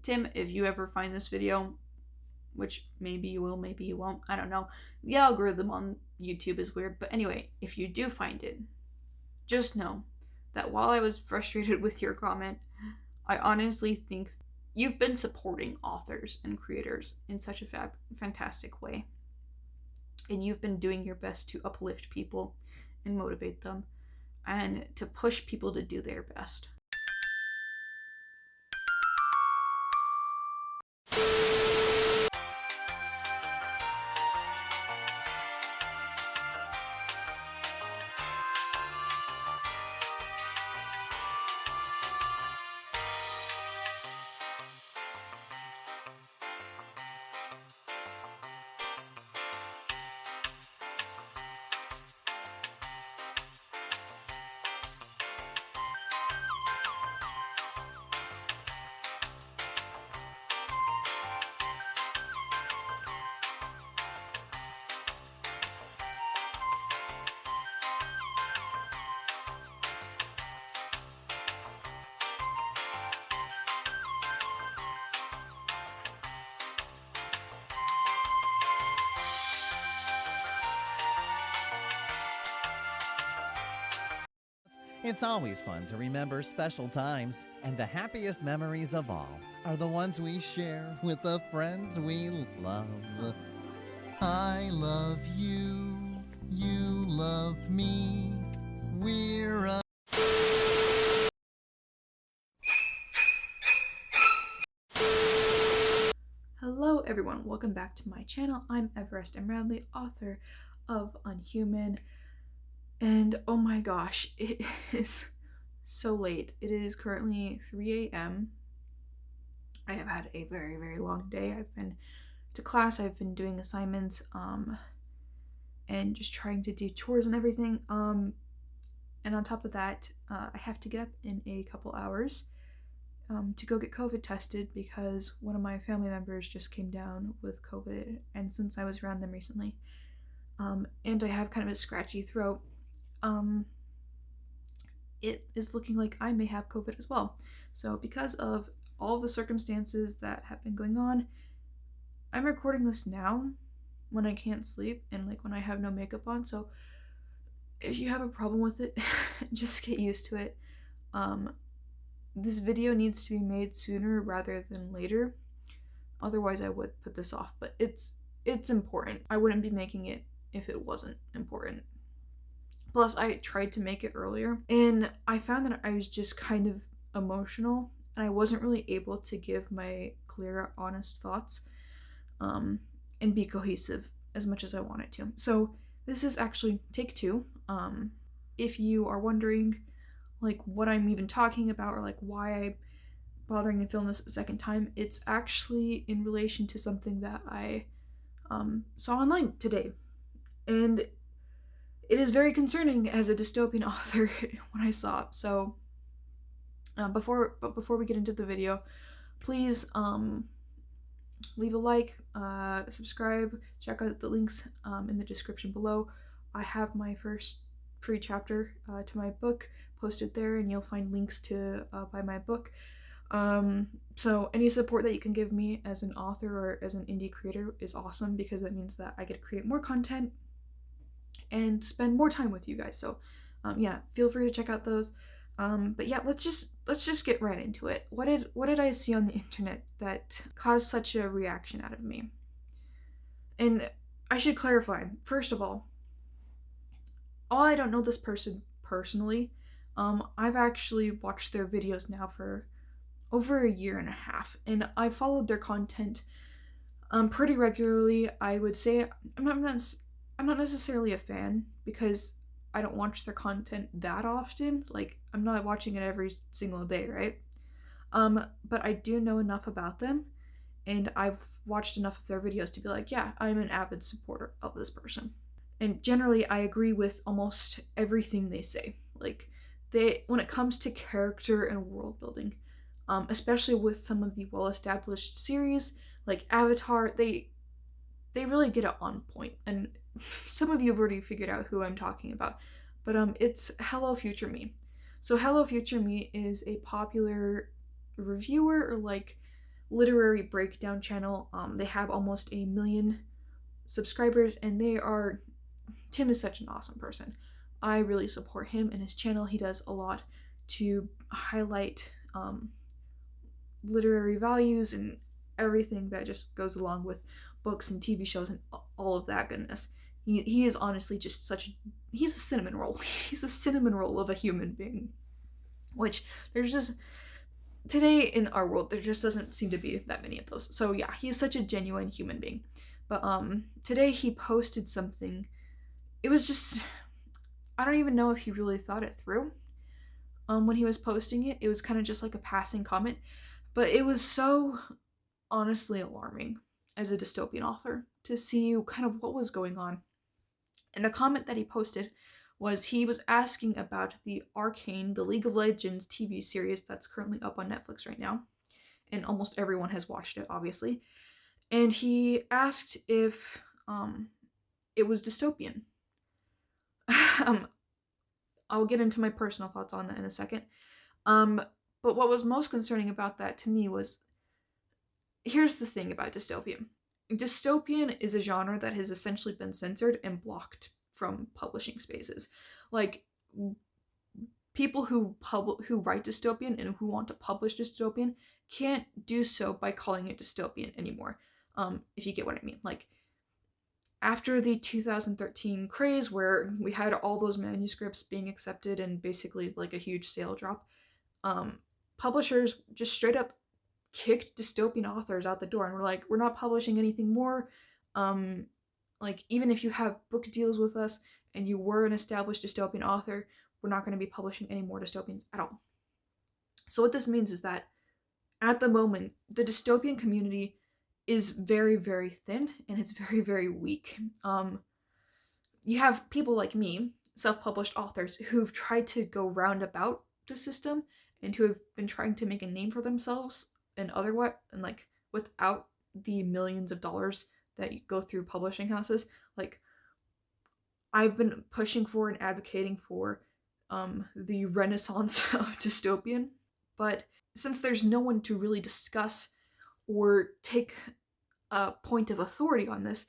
Tim, if you ever find this video, which maybe you will, maybe you won't, I don't know. The algorithm on YouTube is weird, but anyway, if you do find it, just know that while I was frustrated with your comment, I honestly think you've been supporting authors and creators in such a fantastic way. And you've been doing your best to uplift people and motivate them and to push people to do their best. It's always fun to remember special times, and the happiest memories of all are the ones we share with the friends we love. I love you, you love me, we're a... Hello everyone, welcome back to my channel. I'm Everest Emradley, author of Unhuman. And oh my gosh, it is so late. It is currently 3 a.m. I have had a very, very long day. I've been to class, I've been doing assignments, and just trying to do chores and everything. And on top of that, I have to get up in a couple hours to go get COVID tested because one of my family members just came down with COVID, and since I was around them recently, and I have kind of a scratchy throat, it is looking like I may have COVID as well. So because of all the circumstances that have been going on, I'm recording this now when I can't sleep and like when I have no makeup on. So if you have a problem with it, just get used to it. This video needs to be made sooner rather than later. Otherwise I would put this off, but it's important. I wouldn't be making it if it wasn't important. Plus, I tried to make it earlier, and I found that I was just kind of emotional, and I wasn't really able to give my clear, honest thoughts, and be cohesive as much as I wanted to. So this is actually take two. If you are wondering, like, what I'm even talking about, or like why I'm bothering to film this a second time, it's actually in relation to something that I saw online today, and it is very concerning as a dystopian author when I saw it. So before we get into the video, please leave a like, subscribe, check out the links in the description below. I have my first free chapter to my book posted there, and you'll find links to buy my book. So any support that you can give me as an author or as an indie creator is awesome, because that means that I get to create more content and spend more time with you guys. So yeah, feel free to check out those. But yeah, let's just get right into it. What did I see on the internet that caused such a reaction out of me? And I should clarify, first of all, I don't know this person personally. I've actually watched their videos now for over a year and a half, and I followed their content pretty regularly. I would say I'm not necessarily a fan because I don't watch their content that often. Like, I'm not watching it every single day, right? But I do know enough about them, and I've watched enough of their videos to be like, yeah, I'm an avid supporter of this person. And generally, I agree with almost everything they say. Like, when it comes to character and world building, especially with some of the well-established series like Avatar, they really get it on point. And some of you have already figured out who I'm talking about, but it's HelloFutureMe. So HelloFutureMe is a popular reviewer, or like literary breakdown channel. They have almost 1 million subscribers, and Tim is such an awesome person. I really support him and his channel. He does a lot to highlight literary values and everything that just goes along with books and TV shows and all of that goodness. He is honestly just he's a cinnamon roll. He's a cinnamon roll of a human being. Which there's just, today in our world, there just doesn't seem to be that many of those. So yeah, he's such a genuine human being. But today he posted something. It was just, I don't even know if he really thought it through. When he was posting it, it was kind of just like a passing comment, but it was so honestly alarming as a dystopian author to see kind of what was going on. And the comment that he posted was, he was asking about the Arcane, the League of Legends TV series that's currently up on Netflix right now, and almost everyone has watched it, obviously. And he asked if it was dystopian. I'll get into my personal thoughts on that in a second. But what was most concerning about that to me was, here's the thing about dystopian. Dystopian is a genre that has essentially been censored and blocked from publishing spaces. Like, people who write dystopian and who want to publish dystopian can't do so by calling it dystopian anymore. If you get what I mean. Like, after the 2013 craze where we had all those manuscripts being accepted and basically like a huge sale drop, publishers just straight up kicked dystopian authors out the door and were like, we're not publishing anything more. Like, even if you have book deals with us and you were an established dystopian author, we're not going to be publishing any more dystopians at all. So what this means is that at the moment, the dystopian community is very, very thin, and it's very, very weak. You have people like me, self-published authors, who've tried to go roundabout the system and who have been trying to make a name for themselves and like without the millions of dollars that you go through publishing houses. Like, I've been pushing for and advocating for the renaissance of dystopian, but since there's no one to really discuss or take a point of authority on this,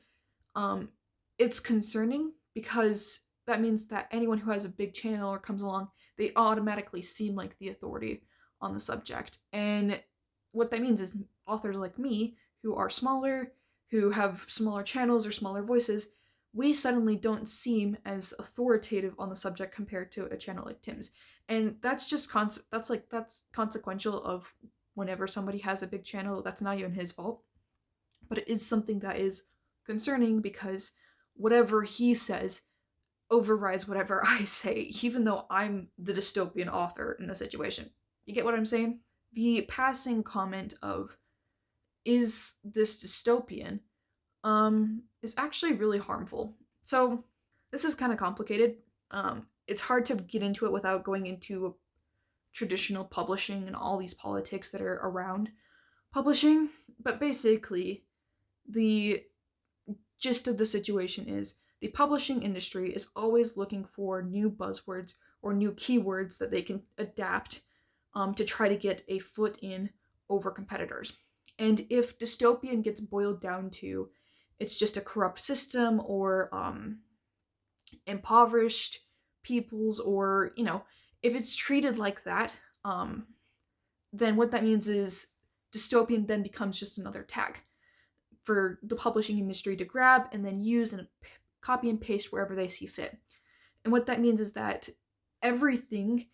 it's concerning, because that means that anyone who has a big channel or comes along, they automatically seem like the authority on the subject. And what that means is authors like me, who are smaller, who have smaller channels or smaller voices, we suddenly don't seem as authoritative on the subject compared to a channel like Tim's. And that's just that's consequential of whenever somebody has a big channel. That's not even his fault, but it is something that is concerning, because whatever he says overrides whatever I say, even though I'm the dystopian author in the situation. You get what I'm saying? The passing comment of, is this dystopian, is actually really harmful. So this is kind of complicated. It's hard to get into it without going into traditional publishing and all these politics that are around publishing. But basically, the gist of the situation is, the publishing industry is always looking for new buzzwords or new keywords that they can adapt to try to get a foot in over competitors. And if dystopian gets boiled down to, it's just a corrupt system, or impoverished peoples, or, if it's treated like that, then what that means is dystopian then becomes just another tag for the publishing industry to grab and then use and copy and paste wherever they see fit. And what that means is that everything,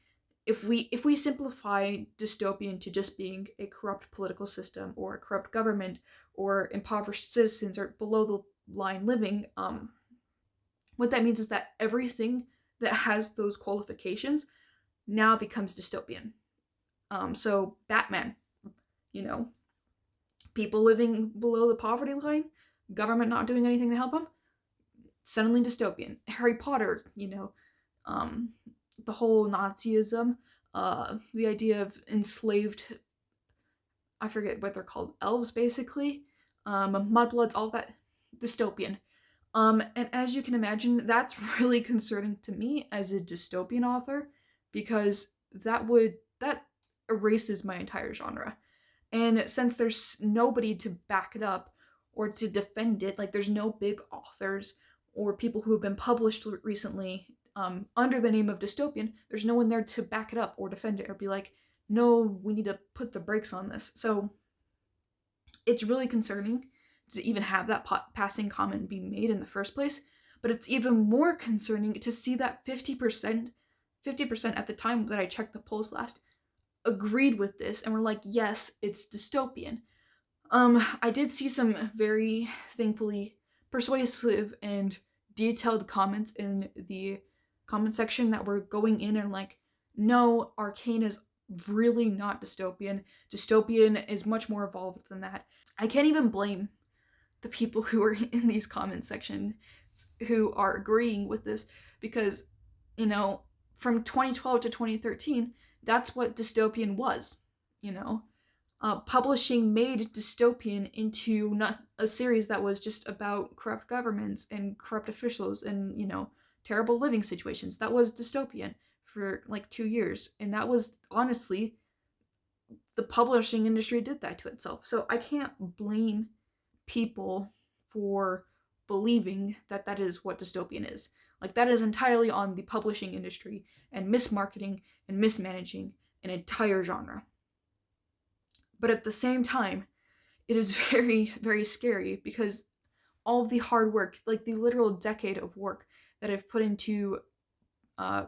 if we simplify dystopian to just being a corrupt political system or a corrupt government or impoverished citizens or below the line living, what that means is that everything that has those qualifications now becomes dystopian. So Batman, people living below the poverty line, government not doing anything to help them, suddenly dystopian. Harry Potter, the whole Nazism, the idea of enslaved, I forget what they're called, elves basically, mudbloods, all that, dystopian. And as you can imagine, that's really concerning to me as a dystopian author, because that erases my entire genre. And since there's nobody to back it up or to defend it, like there's no big authors or people who have been published recently under the name of dystopian, there's no one there to back it up or defend it or be like, no, we need to put the brakes on this. So it's really concerning to even have that passing comment be made in the first place. But it's even more concerning to see that 50% at the time that I checked the polls last, agreed with this and were like, yes, it's dystopian. I did see some very, thankfully, persuasive and detailed comments in the comment section that were going in and like, no, Arcane is really not dystopian. Dystopian is much more evolved than that. I can't even blame the people who are in these comment sections who are agreeing with this because, you know, from 2012 to 2013, that's what dystopian was, you know. Publishing made dystopian into not a series that was just about corrupt governments and corrupt officials and, you know, terrible living situations. That was dystopian for like 2 years. And that was honestly, the publishing industry did that to itself. So I can't blame people for believing that that is what dystopian is. Like, that is entirely on the publishing industry and mismarketing and mismanaging an entire genre. But at the same time, it is very, very scary because all of the hard work, like the literal decade of work that I've put into uh,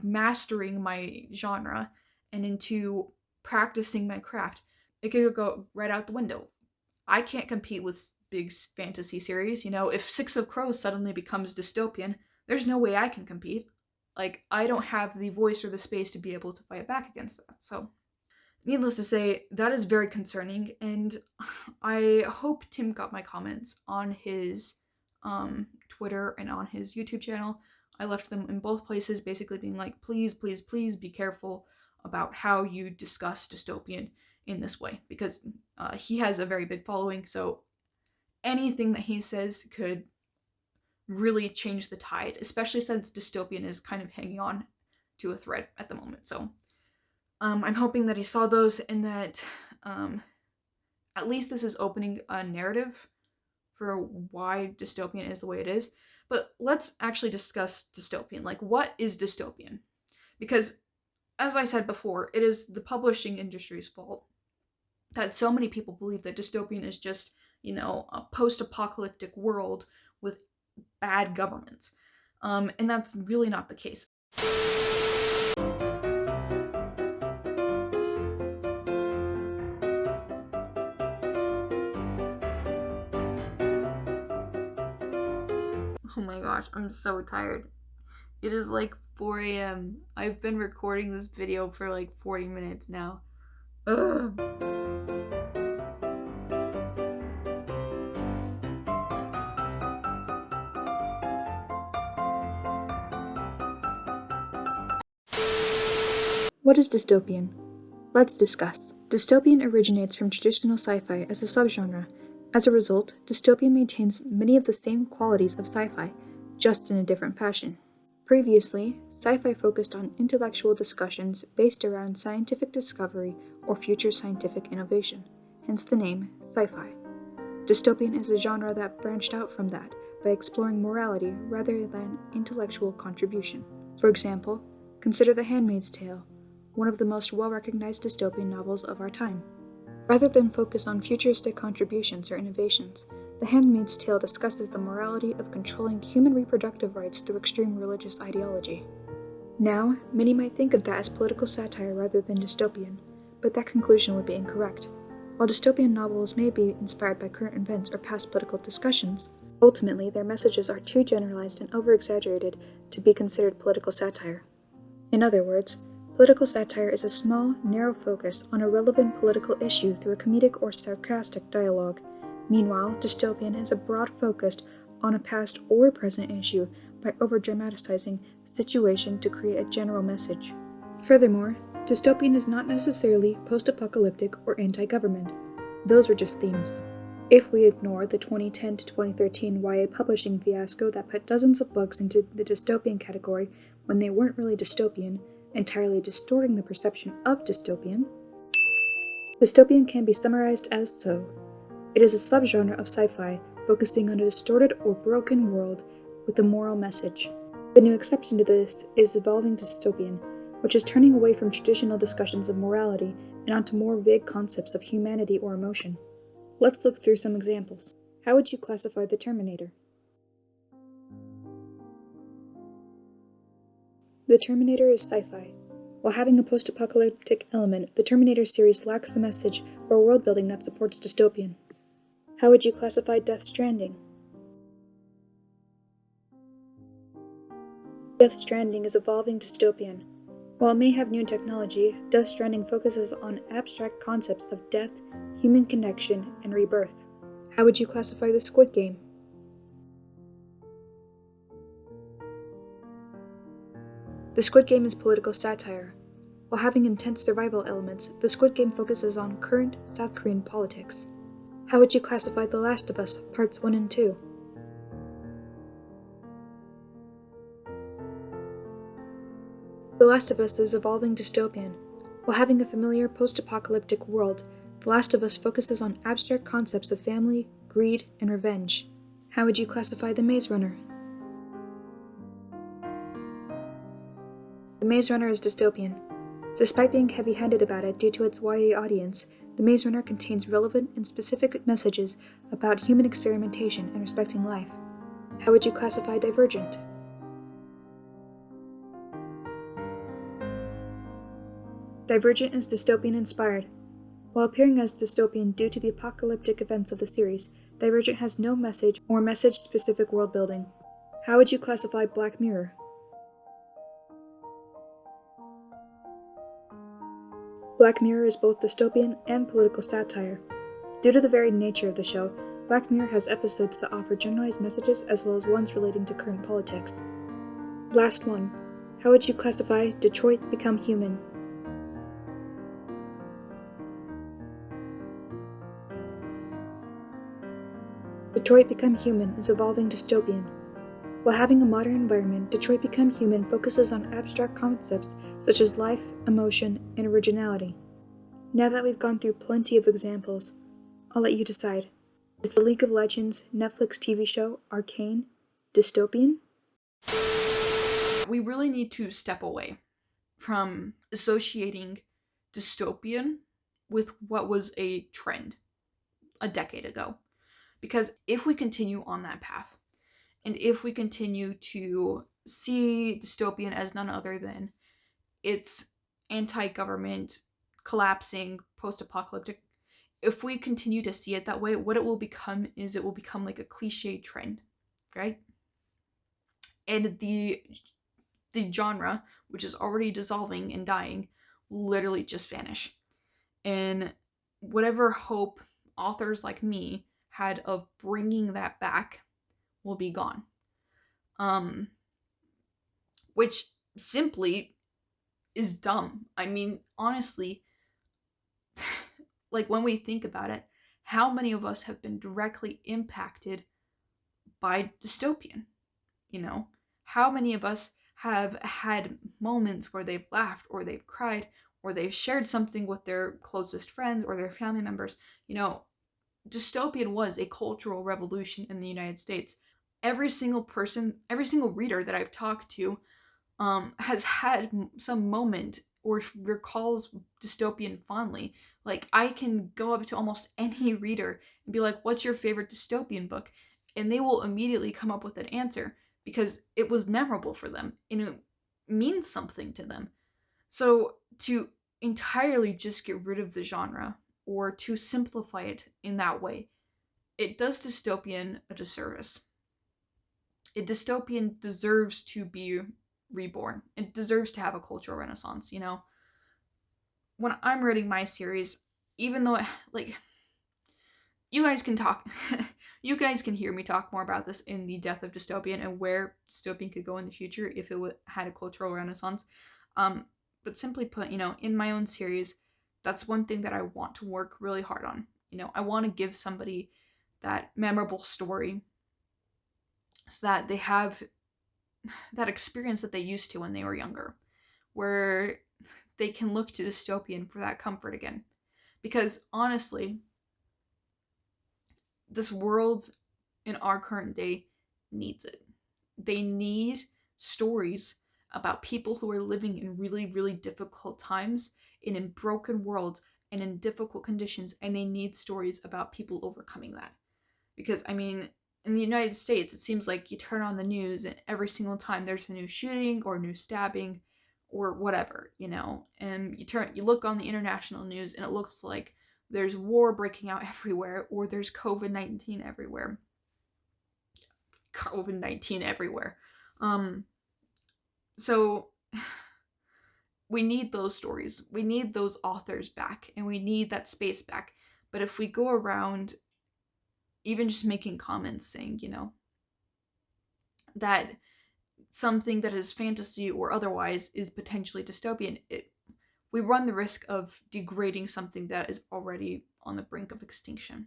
mastering my genre and into practicing my craft, it could go right out the window. I can't compete with big fantasy series. You know, if Six of Crows suddenly becomes dystopian, there's no way I can compete. Like, I don't have the voice or the space to be able to fight back against that. So, needless to say, that is very concerning, and I hope Tim got my comments on his Twitter and on his YouTube channel. I left them in both places, basically being like, please, please, please be careful about how you discuss dystopian in this way, because he has a very big following, so anything that he says could really change the tide, especially since dystopian is kind of hanging on to a thread at the moment. So I'm hoping that he saw those and that at least this is opening a narrative for why dystopian is the way it is. But let's actually discuss dystopian. Like, what is dystopian? Because, as I said before, it is the publishing industry's fault that so many people believe that dystopian is just, you know, a post-apocalyptic world with bad governments. And that's really not the case. Oh my gosh, I'm so tired. It is like 4 a.m. I've been recording this video for like 40 minutes now. Ugh. What is dystopian? Let's discuss. Dystopian originates from traditional sci-fi as a subgenre. As a result, dystopian maintains many of the same qualities of sci-fi, just in a different fashion. Previously, sci-fi focused on intellectual discussions based around scientific discovery or future scientific innovation, hence the name sci-fi. Dystopian is a genre that branched out from that by exploring morality rather than intellectual contribution. For example, consider The Handmaid's Tale, one of the most well-recognized dystopian novels of our time. Rather than focus on futuristic contributions or innovations, The Handmaid's Tale discusses the morality of controlling human reproductive rights through extreme religious ideology. Now, many might think of that as political satire rather than dystopian, but that conclusion would be incorrect. While dystopian novels may be inspired by current events or past political discussions, ultimately their messages are too generalized and over-exaggerated to be considered political satire. In other words, political satire is a small, narrow focus on a relevant political issue through a comedic or sarcastic dialogue. Meanwhile, dystopian is a broad focus on a past or present issue by over-dramatizing the situation to create a general message. Furthermore, dystopian is not necessarily post-apocalyptic or anti-government. Those are just themes. If we ignore the 2010 to 2013 YA publishing fiasco that put dozens of books into the dystopian category when they weren't really dystopian, entirely distorting the perception of dystopian, Dystopian can be summarized as so. It is a subgenre of sci-fi focusing on a distorted or broken world with a moral message. The new exception to this is evolving dystopian, which is turning away from traditional discussions of morality and onto more vague concepts of humanity or emotion. Let's look through some examples. How would you classify The Terminator? The Terminator is sci-fi. While having a post-apocalyptic element, the Terminator series lacks the message or world building that supports dystopian. How would you classify Death Stranding? Death Stranding is evolving dystopian. While it may have new technology, Death Stranding focuses on abstract concepts of death, human connection, and rebirth. How would you classify The Squid Game? The Squid Game is political satire. While having intense survival elements, The Squid Game focuses on current South Korean politics. How would you classify The Last of Us Parts 1 and 2? The Last of Us is evolving dystopian. While having a familiar post-apocalyptic world, The Last of Us focuses on abstract concepts of family, greed, and revenge. How would you classify The Maze Runner? The Maze Runner is dystopian. Despite being heavy-handed about it due to its YA audience, The Maze Runner contains relevant and specific messages about human experimentation and respecting life. How would you classify Divergent? Divergent is dystopian-inspired. While appearing as dystopian due to the apocalyptic events of the series, Divergent has no message or message-specific world building. How would you classify Black Mirror? Black Mirror is both dystopian and political satire. Due to the varied nature of the show, Black Mirror has episodes that offer generalized messages as well as ones relating to current politics. Last one. How would you classify Detroit Become Human? Detroit Become Human is evolving dystopian. While having a modern environment, Detroit Become Human focuses on abstract concepts such as life, emotion, and originality. Now that we've gone through plenty of examples, I'll let you decide. Is the League of Legends Netflix TV show Arcane dystopian? We really need to step away from associating dystopian with what was a trend a decade ago. Because if we continue on that path, and if we continue to see dystopian as none other than it's anti-government, collapsing, post-apocalyptic, if we continue to see it that way, what it will become is it will become like a cliche trend, right? And the genre, which is already dissolving and dying, will literally just vanish. And whatever hope authors like me had of bringing that back will be gone. Which simply is dumb. I mean, honestly, like when we think about it, how many of us have been directly impacted by dystopian? You know, how many of us have had moments where they've laughed or they've cried or they've shared something with their closest friends or their family members? You know, dystopian was a cultural revolution in the United States. Every single person, every single reader that I've talked to has had some moment or recalls dystopian fondly. Like, I can go up to almost any reader and be like, what's your favorite dystopian book? And they will immediately come up with an answer because it was memorable for them and it means something to them. So to entirely just get rid of the genre or to simplify it in that way, it does dystopian a disservice. Dystopian deserves to be reborn. It deserves to have a cultural renaissance, you know? When I'm writing my series, even though, like, you guys can talk, you guys can hear me talk more about this in the death of dystopian and where dystopian could go in the future if it had a cultural renaissance. But simply put, you know, in my own series, that's one thing that I want to work really hard on. You know, I want to give somebody that memorable story so that they have that experience that they used to when they were younger, where they can look to dystopian for that comfort again. Because honestly, this world in our current day needs it. They need stories about people who are living in really, really difficult times, in broken worlds, and in difficult conditions, and they need stories about people overcoming that. Because, I mean, in the United States, it seems like you turn on the news and every single time there's a new shooting or a new stabbing or whatever, and you look on the international news and it looks like there's war breaking out everywhere, or there's COVID-19 everywhere. COVID-19 everywhere. So we need those stories. We need those authors back, and we need that space back. But if we go around even just making comments saying, that something that is fantasy or otherwise is potentially dystopian, we run the risk of degrading something that is already on the brink of extinction.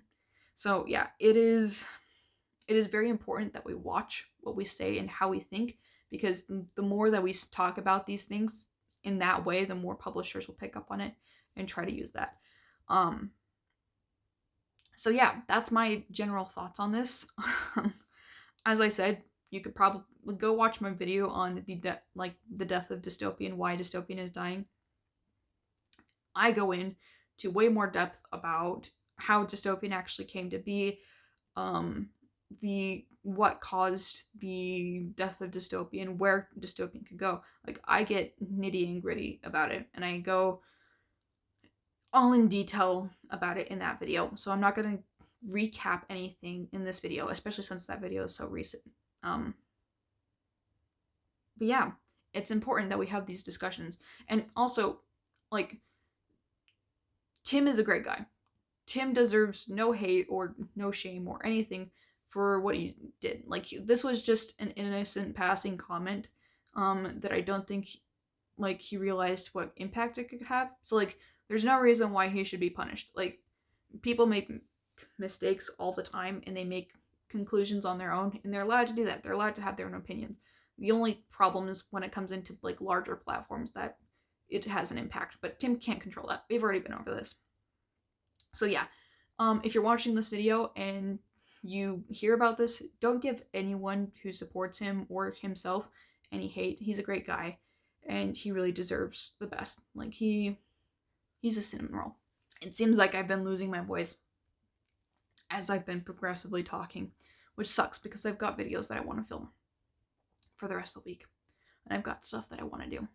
So yeah, it is very important that we watch what we say and how we think, because the more that we talk about these things in that way, the more publishers will pick up on it and try to use that. So yeah, that's my general thoughts on this. As I said, you could probably go watch my video on the death of dystopian, why dystopian is dying. I go in to way more depth about how dystopian actually came to be, what caused the death of dystopian, where dystopian could go. Like, I get nitty and gritty about it, and I go all in detail about it in that video. So I'm not going to recap anything in this video, especially since that video is so recent. But yeah, it's important that we have these discussions. And also, like, Tim is a great guy. Tim deserves no hate or no shame or anything for what he did. Like, this was just an innocent passing comment that I don't think he realized what impact it could have. So like, there's no reason why he should be punished. Like, people make mistakes all the time and they make conclusions on their own, and they're allowed to do that. They're allowed to have their own opinions. The only problem is when it comes into like larger platforms that it has an impact, but Tim can't control that. We've already been over this. So yeah, if you're watching this video and you hear about this, don't give anyone who supports him or himself any hate. He's a great guy, and he really deserves the best. Like, he's a cinnamon roll. It seems like I've been losing my voice as I've been progressively talking, which sucks because I've got videos that I want to film for the rest of the week, and I've got stuff that I want to do.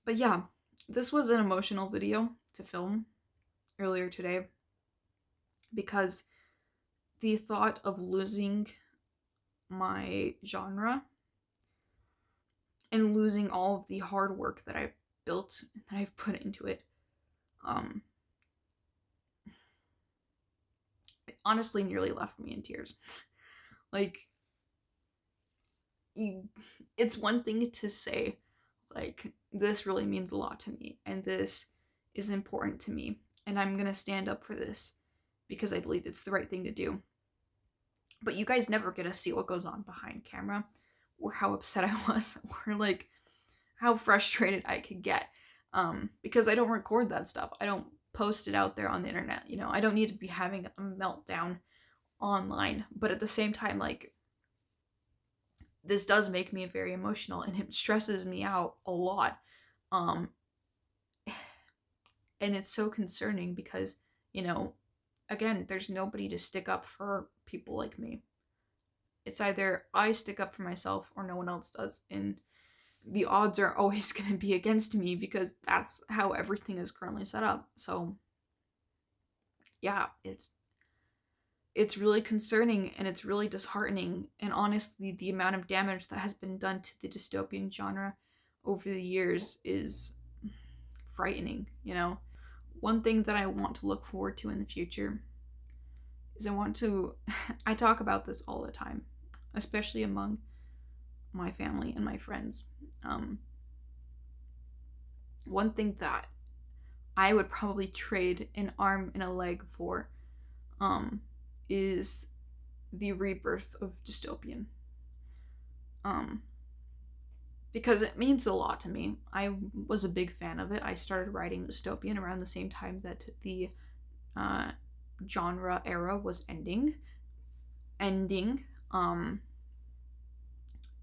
But yeah, this was an emotional video to film earlier today, because the thought of losing my genre and losing all of the hard work that I've built and that I've put into it, it honestly nearly left me in tears. Like, it's one thing to say, like, this really means a lot to me, and this is important to me, and I'm gonna stand up for this because I believe it's the right thing to do. But you guys never get to see what goes on behind camera, or how upset I was, or like how frustrated I could get, because I don't record that stuff. I don't post it out there on the internet. I don't need to be having a meltdown online. But at the same time, like, this does make me very emotional, and it stresses me out a lot. And it's so concerning because, again, there's nobody to stick up for people like me. It's either I stick up for myself or no one else does. And the odds are always going to be against me because that's how everything is currently set up. So yeah, it's really concerning, and it's really disheartening. And honestly, the amount of damage that has been done to the dystopian genre over the years is frightening. One thing that I want to look forward to in the future is I talk about this all the time, especially among my family and my friends. One thing that I would probably trade an arm and a leg for is the rebirth of dystopian. because it means a lot to me. I was a big fan of it. I started writing dystopian around the same time that the uh, genre era was ending. Um,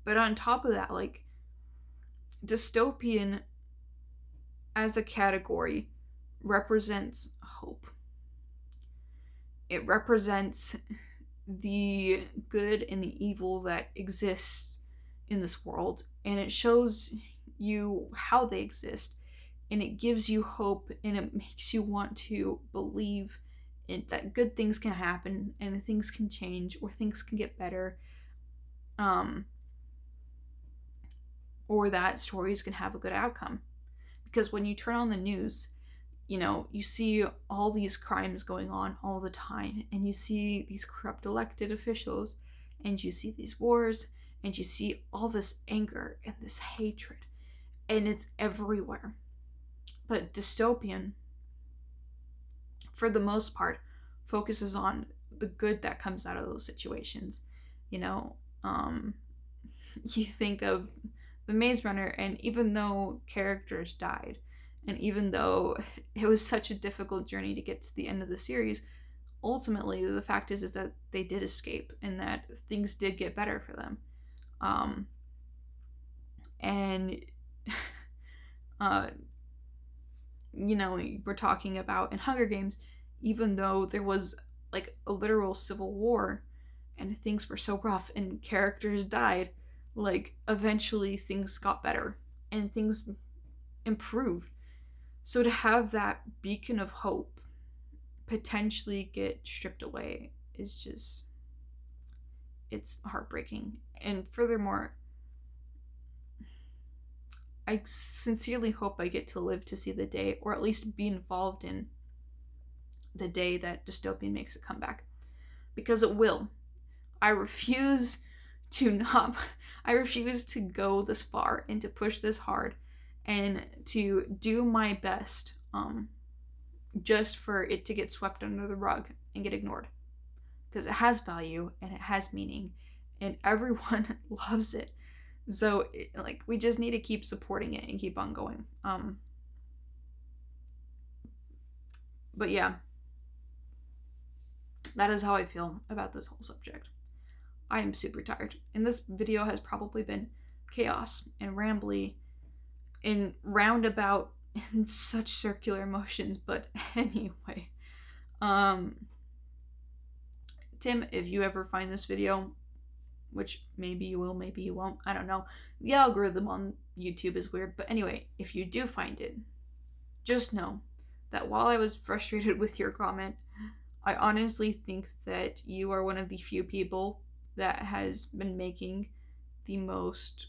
but on top of that, like, dystopian as a category represents hope. It represents the good and the evil that exists in this world, and it shows you how they exist, and it gives you hope, and it makes you want to believe that good things can happen and things can change or things can get better, um, or that stories can have a good outcome. Because when you turn on the news, you see all these crimes going on all the time, and you see these corrupt elected officials, and you see these wars, and you see all this anger and this hatred, and it's everywhere. But dystopian, for the most part, focuses on the good that comes out of those situations. You know, you think of the Maze Runner, and even though characters died, and even though it was such a difficult journey to get to the end of the series, ultimately the fact is that they did escape and that things did get better for them. And we're talking about in Hunger Games, even though there was like a literal civil war and things were so rough and characters died, like eventually things got better and things improved. So to have that beacon of hope potentially get stripped away is just, it's heartbreaking. And furthermore, I sincerely hope I get to live to see the day, or at least be involved in the day that dystopian makes a comeback, because it will. I refuse to go this far and to push this hard and to do my best just for it to get swept under the rug and get ignored, because it has value and it has meaning and everyone loves it. So we just need to keep supporting it and keep on going. But yeah, that is how I feel about this whole subject. I am super tired, and this video has probably been chaos and rambly and roundabout in such circular motions, but anyway. Tim, if you ever find this video, which maybe you will, maybe you won't, I don't know. The algorithm on YouTube is weird, but anyway, if you do find it, just know that while I was frustrated with your comment, I honestly think that you are one of the few people that has been making the most,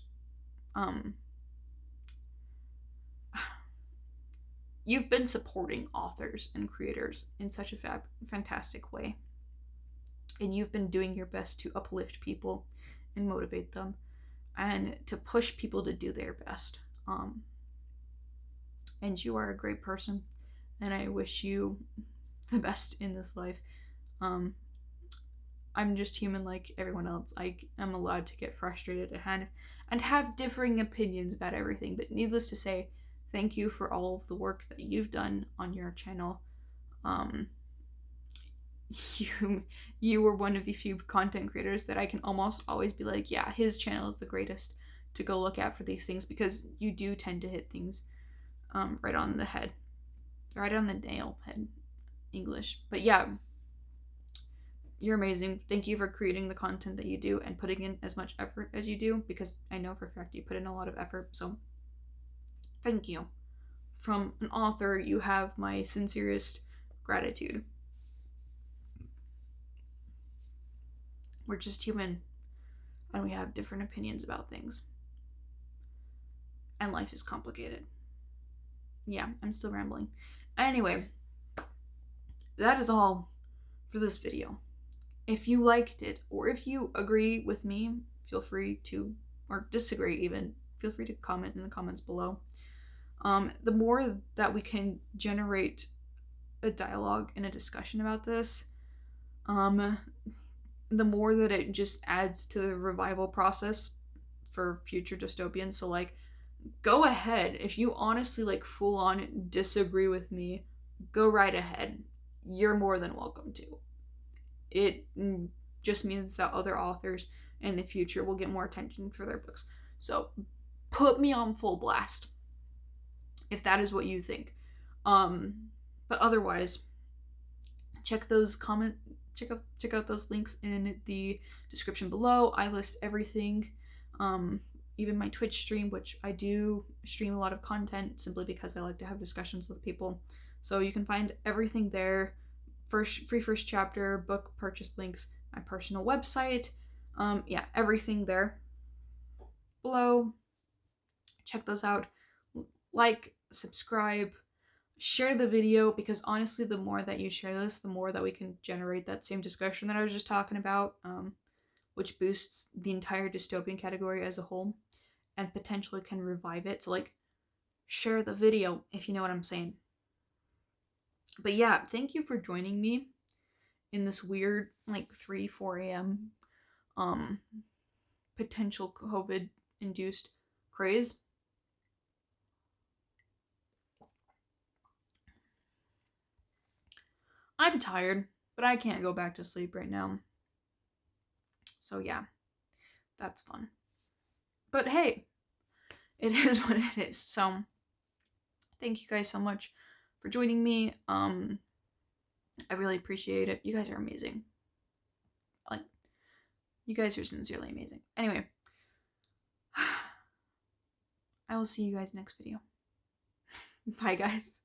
you've been supporting authors and creators in such a fantastic way. And you've been doing your best to uplift people and motivate them and to push people to do their best. And you are a great person, and I wish you the best in this life. I'm just human like everyone else. I am allowed to get frustrated and have differing opinions about everything, but needless to say, thank you for all of the work that you've done on your channel. You were one of the few content creators that I can almost always be like, yeah, his channel is the greatest to go look at for these things, because you do tend to hit things right on the head, right on the nail head, English. But yeah, you're amazing. Thank you for creating the content that you do and putting in as much effort as you do, because I know for a fact you put in a lot of effort. So thank you. From an author, you have my sincerest gratitude. We're just human, and we have different opinions about things. And life is complicated. Yeah, I'm still rambling. Anyway, that is all for this video. If you liked it, or if you agree with me, feel free to, or disagree even, feel free to comment in the comments below. The more that we can generate a dialogue and a discussion about this, the more that it just adds to the revival process for future dystopians. So like, go ahead. If you honestly like full on disagree with me, go right ahead. You're more than welcome to. It just means that other authors in the future will get more attention for their books. So put me on full blast if that is what you think. But otherwise, check out those links in the description below. I list everything, even my Twitch stream, which I do stream a lot of content simply because I like to have discussions with people. So you can find everything there. Free first chapter, book purchase links, my personal website, yeah, everything there below. Check those out. Like, subscribe, share the video, because honestly, the more that you share this, the more that we can generate that same discussion that I was just talking about, which boosts the entire dystopian category as a whole and potentially can revive it. So like, share the video if you know what I'm saying. But yeah, thank you for joining me in this weird like 3-4 a.m. Potential COVID induced craze. I'm tired, but I can't go back to sleep right now. So yeah, that's fun. But hey, it is what it is. So thank you guys so much for joining me. I really appreciate it. You guys are amazing. Like, you guys are sincerely amazing. Anyway, I will see you guys next video. Bye, guys.